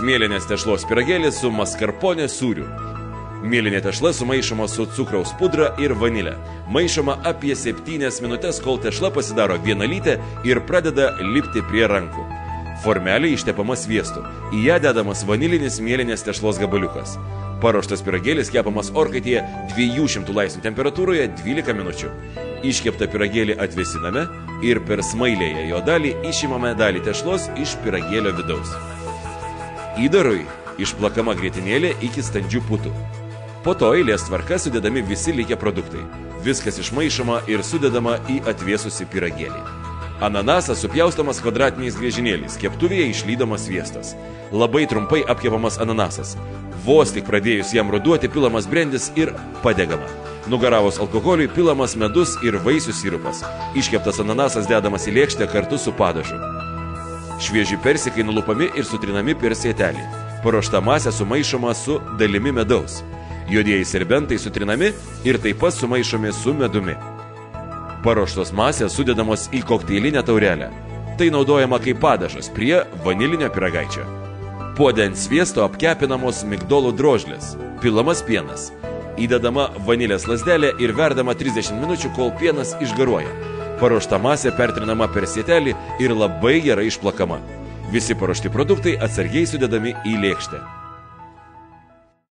Mėlynės tešlos pyragėlis su maskarponė sūriu. Mėlynė tešla sumaišoma su cukraus pudra ir vanilė. Maišoma apie 7 minutės, kol tešla pasidaro vienalytė ir pradeda lipti prie rankų. Formelė ištepama sviestu. Į ją dedamas vanilinis mėlynės tešlos gabaliukas. Paruoštas pyragėlis kepamas orkaitėje 200 laipsnių temperatūroje 12 minučių. Iškeptą pyragėlį atvėsiname ir per smailėje jo dalį išimame dalį tešlos iš pyragėlio vidaus. Įdarui išplakama grietinėlė iki standžių putų. Po to eilės tvarka sudedami visi likę produktai. Viskas išmaišoma ir sudedama į atvėsusi pyragėlį. Ananasas supjaustomas kvadratiniais griežinėliais, keptuvėje išlydomas sviestas. Labai trumpai apkepamas ananasas. Vos tik pradėjus jam ruduoti, pilamas brendis ir padegama. Nugaravus alkoholiui pilamas medus ir vaisių sirupas. Iškeptas ananasas dedamas į lėkštę kartu su padažu. Švieži persikai nulupami ir sutrinami per sietelį. Paruošta masė sumaišoma su dalimi medaus. Juodieji serbentai sutrinami ir taip pat sumaišomi su medumi. Paruoštos masės sudedamos į kokteilinę taurelę. Tai naudojama kaip padažas prie vanilinio pyragaičio. Puode ant sviesto apkepinamos migdolų drožlės. Pilamas pienas. Įdedama vanilės lazdelė ir verdama 30 minučių, kol pienas išgaruoja. Paruošta masė pertrinama per sietelį ir labai gerai išplakama. Visi paruošti produktai atsargiai sudedami į lėkštę.